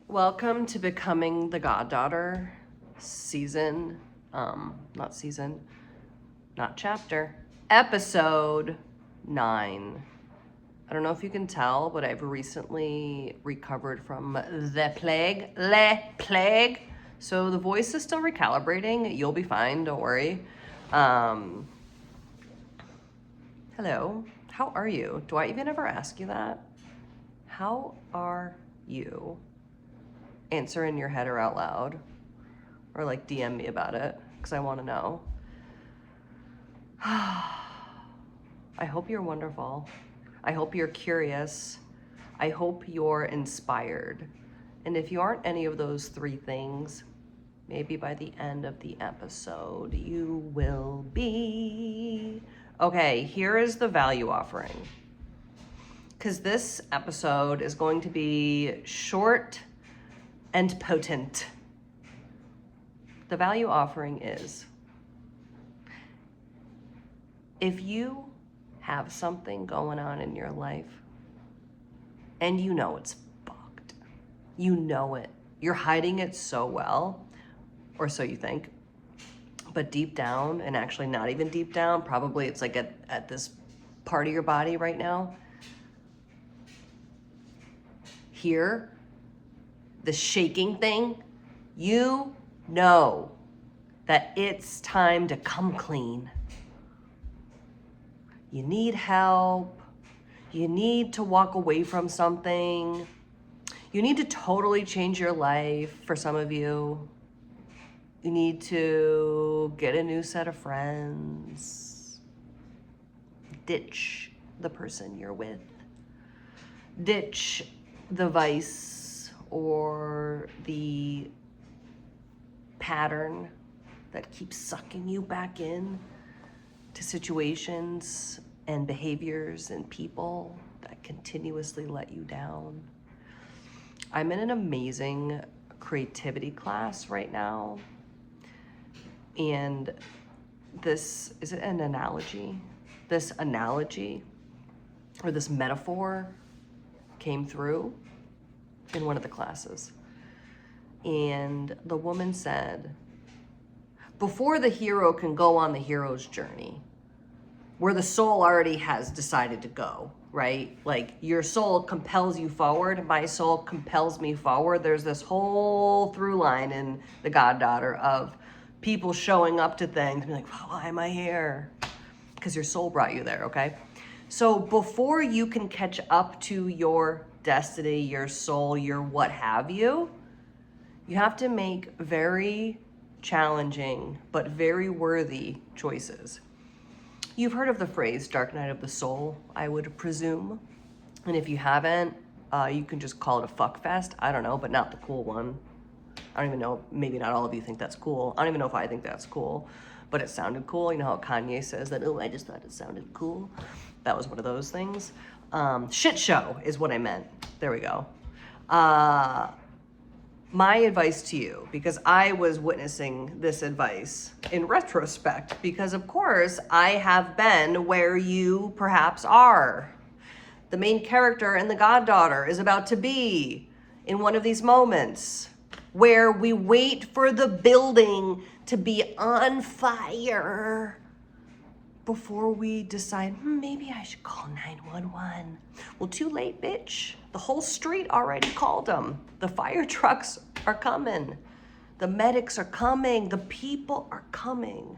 Welcome to Becoming the Goddaughter season, not season, not chapter, episode 9. I don't know if you can tell, but I've recently recovered from the plague, plague. So the voice is still recalibrating. You'll be fine, don't worry. Hello, how are you? Do I even ever ask you that? How are you? Answer in your head or out loud, or like DM me about it because I want to know. I hope you're wonderful. I hope you're curious. I hope you're inspired. And if you aren't any of those 3 things, maybe by the end of the episode you will be. Okay, here is the value offering. Because this episode is going to be short and potent. The value offering is, if you have something going on in your life and you know it's fucked, you know it, you're hiding it so well, or so you think, but deep down, and actually not even deep down, probably it's like at this part of your body right now, here, the shaking thing, you know that it's time to come clean. You need help. You need to walk away from something. You need to totally change your life for some of you. You need to get a new set of friends. Ditch the person you're with. Ditch the vice or the pattern that keeps sucking you back in to situations and behaviors and people that continuously let you down. I'm in an amazing creativity class right now, and this, is it an analogy? This analogy or this metaphor came through in one of the classes. And the woman said, before the hero can go on the hero's journey, where the soul already has decided to go, right? Like your soul compels you forward, my soul compels me forward. There's this whole through line in the Goddaughter of people showing up to things and be like, why am I here? Because your soul brought you there, okay? So before you can catch up to your destiny, your soul, your what have you, you have to make very challenging but very worthy choices. You've heard of the phrase dark night of the soul, I would presume. And if you haven't, you can just call it a fuck fest. I don't know, but not the cool one. I don't even know, maybe not all of you think that's cool. I don't even know if I think that's cool, but it sounded cool. You know how Kanye says that, oh, I just thought it sounded cool. That was one of those things. Shit show is what I meant. There we go. My advice to you, because I was witnessing this advice in retrospect, because of course I have been where you perhaps are. The main character in The Goddaughter is about to be in one of these moments where we wait for the building to be on fire before we decide, maybe I should call 911. Well, too late, bitch. The whole street already called them. The fire trucks are coming. The medics are coming. The people are coming.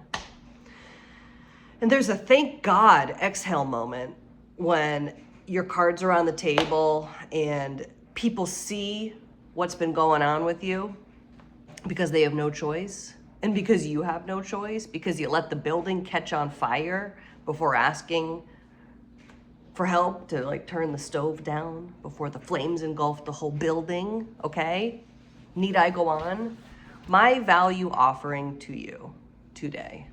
And there's a thank God exhale moment when your cards are on the table and people see what's been going on with you because they have no choice. And because you have no choice, because you let the building catch on fire before asking for help to like turn the stove down, before the flames engulf the whole building, okay? Need I go on? My value offering to you today,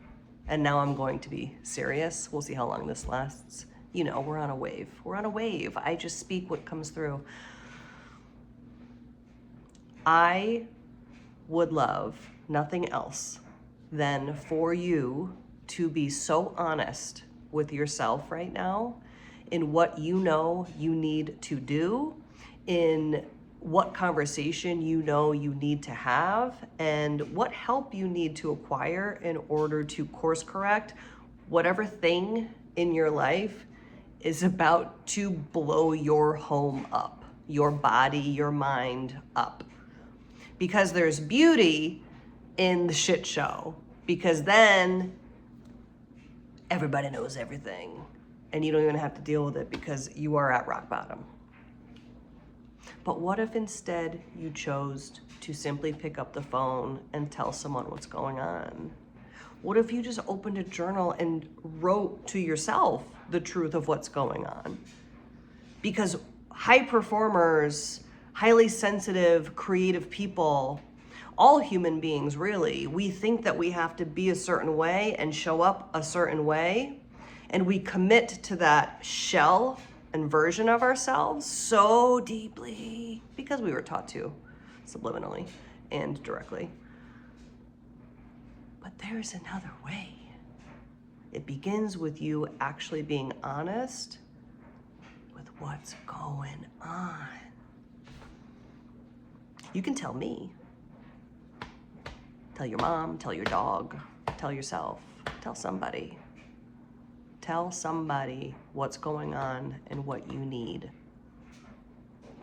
and now I'm going to be serious. We'll see how long this lasts. You know, we're on a wave. We're on a wave. I just speak what comes through. I would love nothing else than for you to be so honest with yourself right now in what you know you need to do, in what conversation you know you need to have, and what help you need to acquire in order to course correct whatever thing in your life is about to blow your home up, your body, your mind up. Because there's beauty in the shit show, because then everybody knows everything and you don't even have to deal with it because you are at rock bottom. But what if instead you chose to simply pick up the phone and tell someone what's going on? What if you just opened a journal and wrote to yourself the truth of what's going on? Because high performers, highly sensitive, creative people, all human beings really, we think that we have to be a certain way and show up a certain way. And we commit to that shell and version of ourselves so deeply because we were taught to, subliminally and directly. But there's another way. It begins with you actually being honest with what's going on. You can tell me. Tell your mom, tell your dog, tell yourself, tell somebody. Tell somebody what's going on and what you need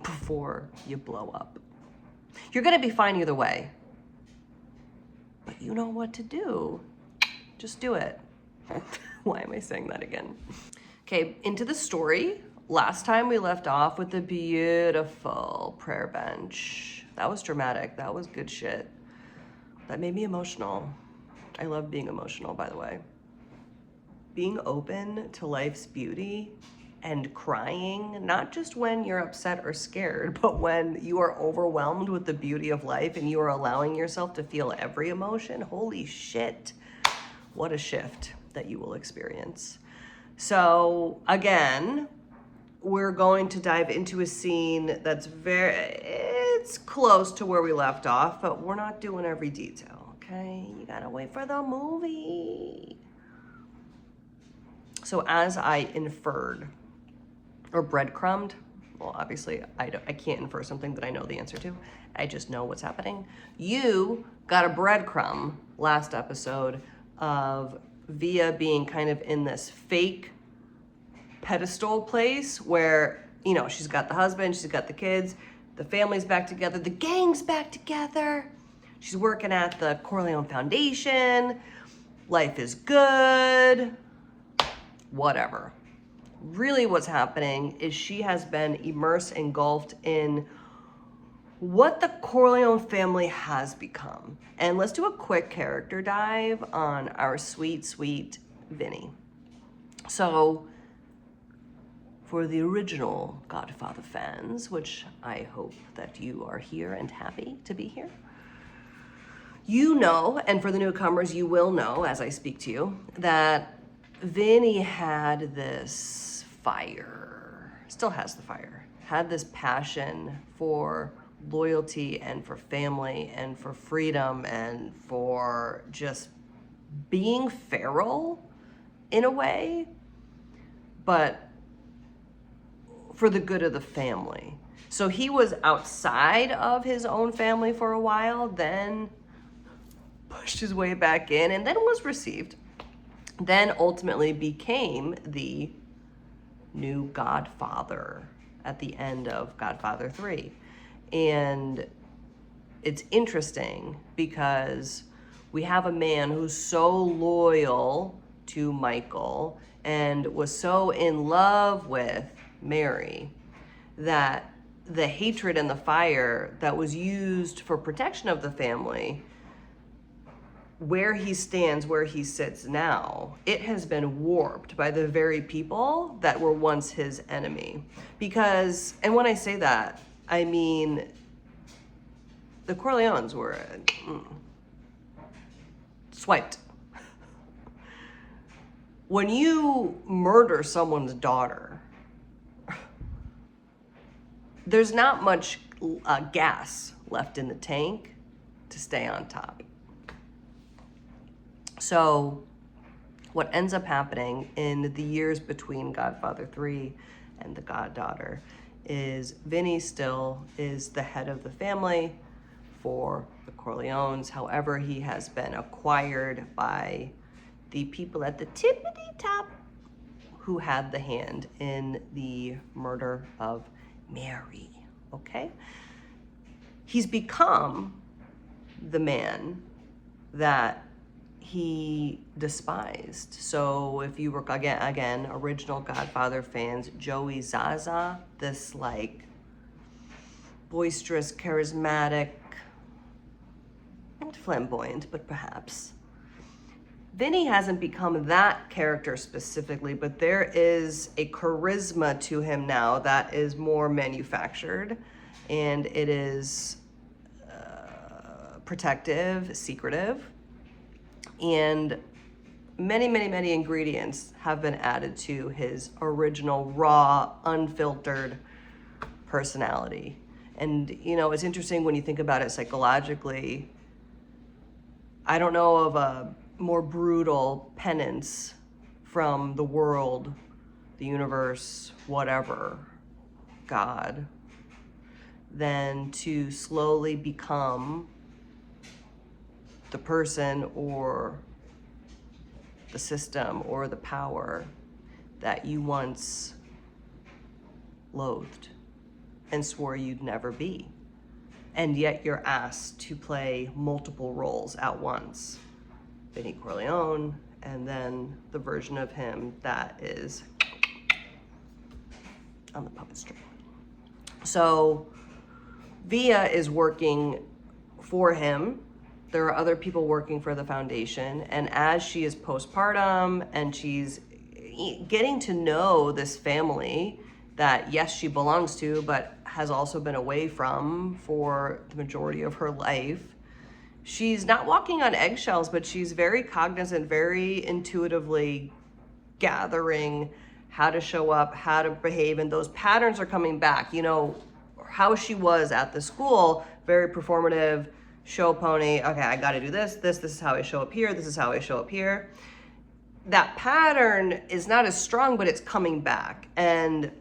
before you blow up. You're gonna be fine either way, but you know what to do. Just do it. Why am I saying that again? Okay, into the story. Last time we left off with the beautiful prayer bench. That was dramatic. That was good shit. That made me emotional. I love being emotional, by the way. Being open to life's beauty and crying, not just when you're upset or scared, but when you are overwhelmed with the beauty of life and you are allowing yourself to feel every emotion. Holy shit, what a shift that you will experience. So again, we're going to dive into a scene that's it's close to where we left off, but we're not doing every detail, okay? You gotta wait for the movie. So as I inferred, or breadcrumbed, well, obviously I can't infer something that I know the answer to. I just know what's happening. You got a breadcrumb last episode of Via being kind of in this fake pedestal place where, you know, she's got the husband, she's got the kids, the family's back together, the gang's back together. She's working at the Corleone Foundation. Life is good. Whatever. Really what's happening is she has been immersed, engulfed in what the Corleone family has become. And let's do a quick character dive on our sweet, sweet Vinny. So, for the original Godfather fans, which I hope that you are here and happy to be here, you know, and for the newcomers, you will know as I speak to you, that Vinny had this fire, still has the fire, had this passion for loyalty and for family and for freedom and for just being feral in a way, but for the good of the family. So he was outside of his own family for a while, then pushed his way back in, and then was received. Then ultimately became the new Godfather at the end of Godfather 3. And it's interesting because we have a man who's so loyal to Michael and was so in love with Mary that the hatred and the fire that was used for protection of the family, where he stands, where he sits now, it has been warped by the very people that were once his enemy. Because, and when I say that, I mean, the Corleones were swiped. When you murder someone's daughter, there's not much gas left in the tank to stay on top. So what ends up happening in the years between Godfather 3 and The Goddaughter is Vinny still is the head of the family for the Corleones. However, he has been acquired by the people at the tippity top who had the hand in the murder of Mary, okay? He's become the man that he despised. So if you were, again, original Godfather fans, Joey Zaza, this like boisterous, charismatic, not flamboyant, but perhaps. Vinny hasn't become that character specifically, but there is a charisma to him now that is more manufactured, and it is protective, secretive, and many ingredients have been added to his original, raw, unfiltered personality. And, you know, it's interesting when you think about it psychologically. I don't know of a more brutal penance from the world, the universe, whatever, God, than to slowly become the person or the system or the power that you once loathed and swore you'd never be. And yet you're asked to play multiple roles at once. Vinny Corleone, and then the version of him that is on the puppet string. So Via is working for him. There are other people working for the foundation, and as she is postpartum and she's getting to know this family that, yes, she belongs to, but has also been away from for the majority of her life, she's not walking on eggshells, but she's very cognizant, very intuitively gathering how to show up, how to behave, and those patterns are coming back. You know, how she was at the school, very performative, show pony. Okay, I got to do this is how I show up here, this is how I show up here. That pattern is not as strong, but it's coming back. And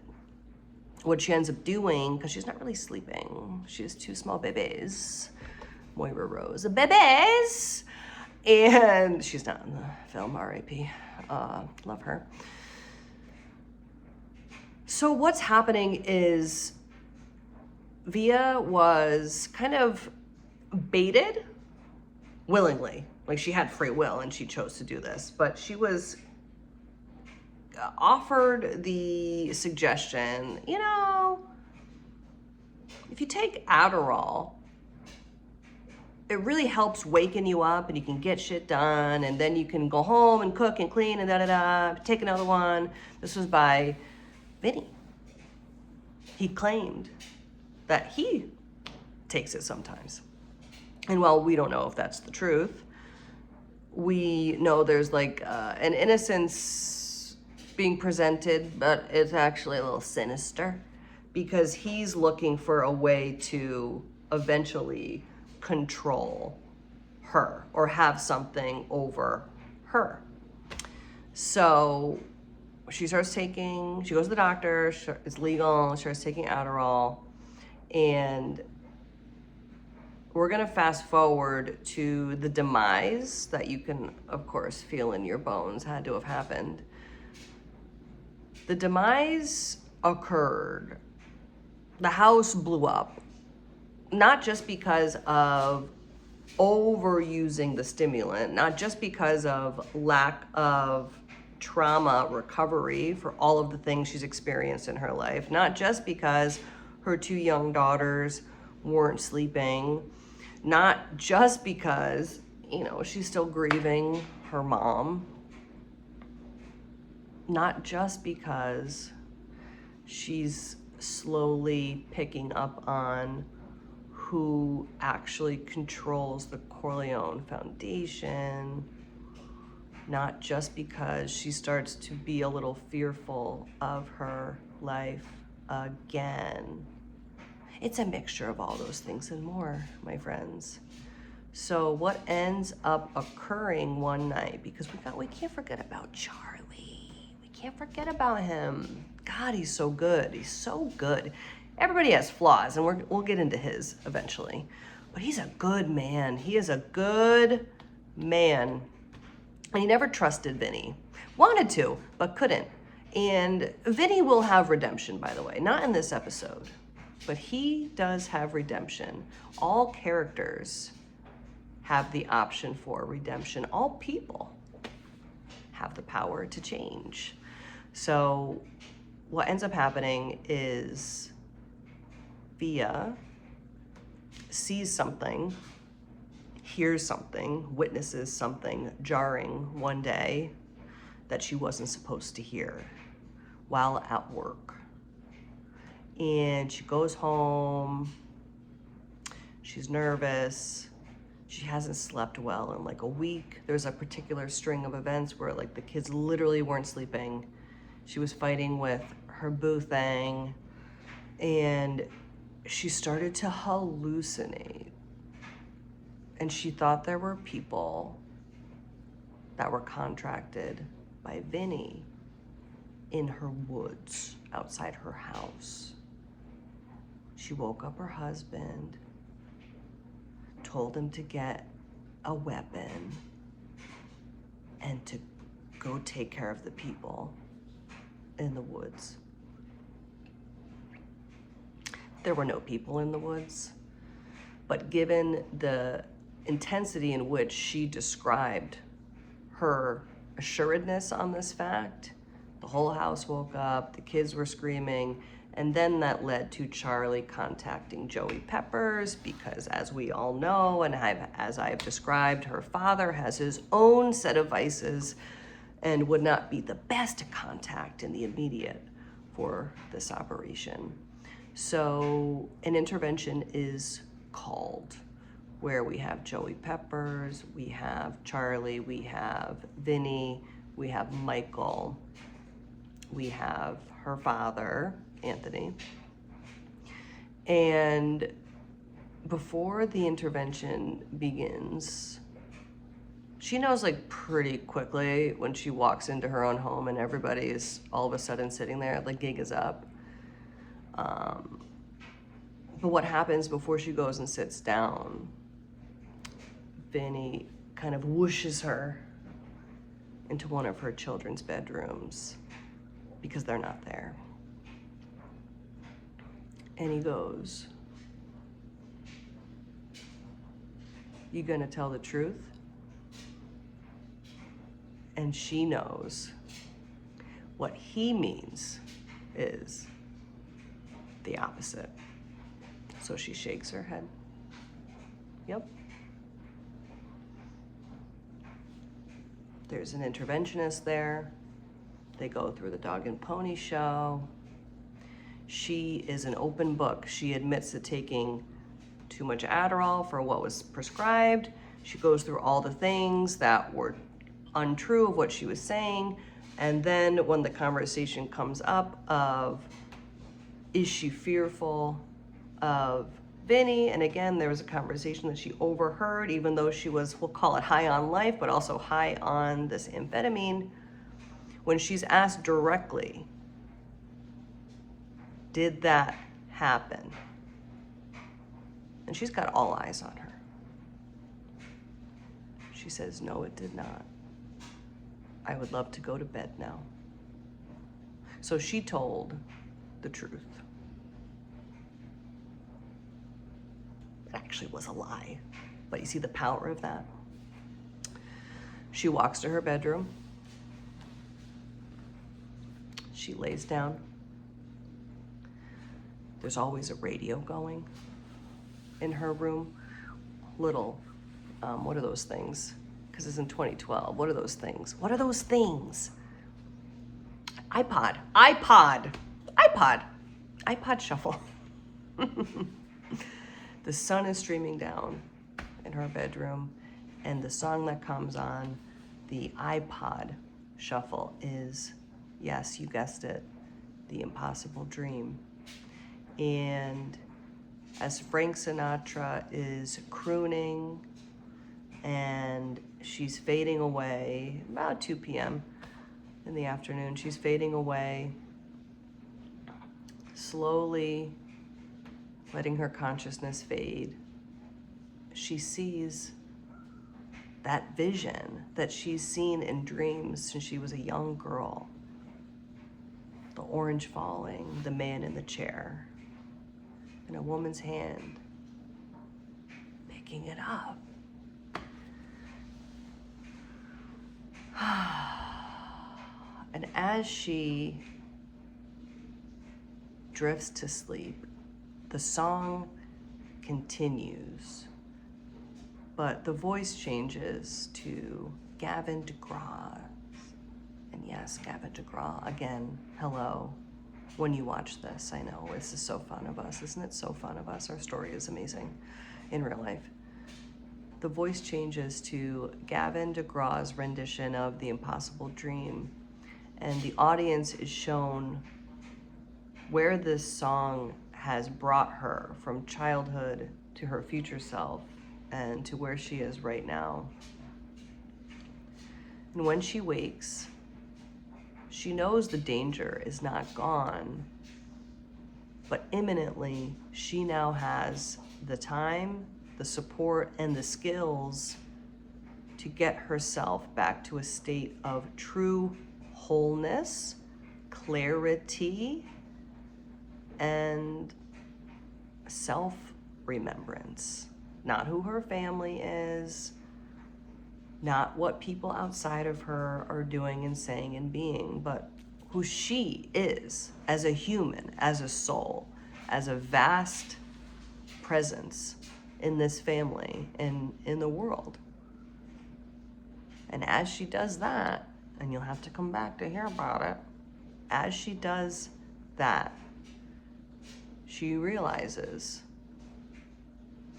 what she ends up doing, because she's not really sleeping, she has two small babies, Moira Rose, babies, and she's not in the film, R.I.P. Love her. So what's happening is Via was kind of baited willingly. Like, she had free will and she chose to do this, but she was offered the suggestion, you know, if you take Adderall, it really helps waken you up and you can get shit done, and then you can go home and cook and clean and da-da-da, take another one. This was by Vinny. He claimed that he takes it sometimes. And while we don't know if that's the truth, we know there's like an innocence being presented, but it's actually a little sinister because he's looking for a way to eventually control her or have something over her. So she goes to the doctor, it's legal, she starts taking Adderall, and we're gonna fast forward to the demise that you can, of course, feel in your bones had to have happened. The demise occurred. The house blew up, not just because of overusing the stimulant, not just because of lack of trauma recovery for all of the things she's experienced in her life, not just because her two young daughters weren't sleeping, not just because, you know, she's still grieving her mom, not just because she's slowly picking up on who actually controls the Corleone Foundation, not just because she starts to be a little fearful of her life again. It's a mixture of all those things and more, my friends. So what ends up occurring one night, because we can't forget about Charlie. We can't forget about him. God, he's so good. He's so good. Everybody has flaws, and we'll get into his eventually. But he's a good man. He is a good man. And he never trusted Vinny. Wanted to, but couldn't. And Vinny will have redemption, by the way. Not in this episode, but he does have redemption. All characters have the option for redemption. All people have the power to change. So what ends up happening is Via sees something, hears something, witnesses something jarring one day that she wasn't supposed to hear while at work. And she goes home, she's nervous, she hasn't slept well in like a week. There's a particular string of events where like the kids literally weren't sleeping. She was fighting with her boo thing, and she started to hallucinate. And she thought there were people that were contracted by Vinny in her woods outside her house. She woke up her husband, told him to get a weapon and to go take care of the people in the woods. There were no people in the woods, but given the intensity in which she described her assuredness on this fact, the whole house woke up, the kids were screaming, and then that led to Charlie contacting Joey Peppers because, as we all know, and as I've described, her father has his own set of vices and would not be the best to contact in the immediate for this operation. So an intervention is called, where we have Joey Peppers, we have Charlie, we have Vinny, we have Michael, we have her father, Anthony. And before the intervention begins, she knows like pretty quickly when she walks into her own home and everybody is all of a sudden sitting there, the gig is up. But what happens before she goes and sits down, Vinny kind of whooshes her into one of her children's bedrooms because they're not there. And he goes, "You gonna tell the truth?" And she knows what he means is the opposite. So she shakes her head. Yep. There's an interventionist there. They go through the dog and pony show. She is an open book. She admits to taking too much Adderall for what was prescribed. She goes through all the things that were untrue of what she was saying. And then when the conversation comes up of, is she fearful of Vinny? And again, there was a conversation that she overheard, even though she was, we'll call it high on life, but also high on this amphetamine. When she's asked directly, did that happen? And she's got all eyes on her. She says, no, it did not. I would love to go to bed now. So she told the truth. It actually was a lie, but you see the power of that. She walks to her bedroom. She lays down. There's always a radio going in her room. Little, what are those things? Because it's in 2012. What are those things? What are those things? iPod shuffle. The sun is streaming down in her bedroom, and the song that comes on the iPod shuffle is, yes, you guessed it, The Impossible Dream. And as Frank Sinatra is crooning and she's fading away about 2 p.m., in the afternoon. She's fading away, slowly letting her consciousness fade. She sees that vision that she's seen in dreams since she was a young girl. The orange falling, the man in the chair, and a woman's hand picking it up. And as she drifts to sleep, the song continues, but the voice changes to Gavin DeGraw. And yes, Gavin DeGraw, again, hello. When you watch this, I know this is so fun of us. Isn't it so fun of us? Our story is amazing in real life. The voice changes to Gavin DeGraw's rendition of The Impossible Dream. And the audience is shown where this song has brought her from childhood to her future self and to where she is right now. And when she wakes, she knows the danger is not gone, but imminently she now has the time, the support, and the skills to get herself back to a state of true wholeness, clarity, and self-remembrance. Not who her family is, not what people outside of her are doing and saying and being, but who she is as a human, as a soul, as a vast presence in this family and in the world. And as she does that, and you'll have to come back to hear about it, as she does that, she realizes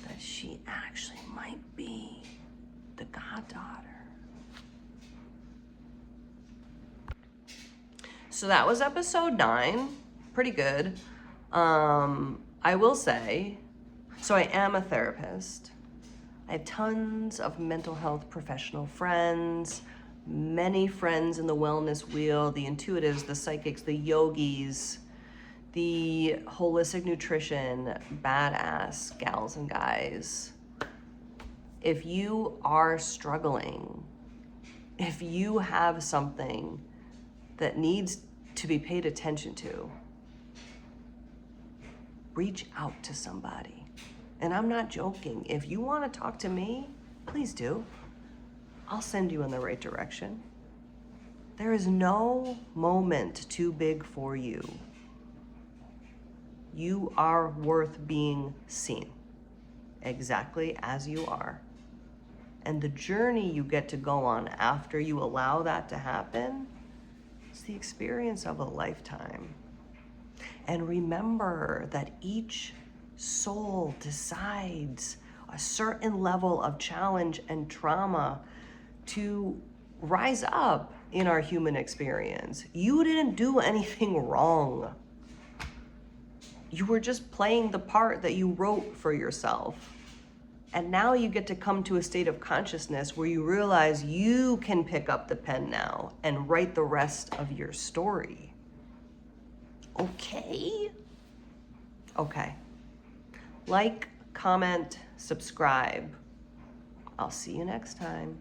that she actually might be the goddaughter. So that was episode 9. Pretty good. I will say, so I am a therapist. I have tons of mental health professional friends, many friends in the wellness wheel, the intuitives, the psychics, the yogis, the holistic nutrition, badass gals and guys. If you are struggling, if you have something that needs to be paid attention to, reach out to somebody. And I'm not joking. If you want to talk to me, please do. I'll send you in the right direction. There is no moment too big for you. You are worth being seen exactly as you are. And the journey you get to go on after you allow that to happen is the experience of a lifetime. And remember that each soul decides a certain level of challenge and trauma to rise up in our human experience. You didn't do anything wrong. You were just playing the part that you wrote for yourself. And now you get to come to a state of consciousness where you realize you can pick up the pen now and write the rest of your story. Okay? Okay. Like, comment, subscribe. I'll see you next time.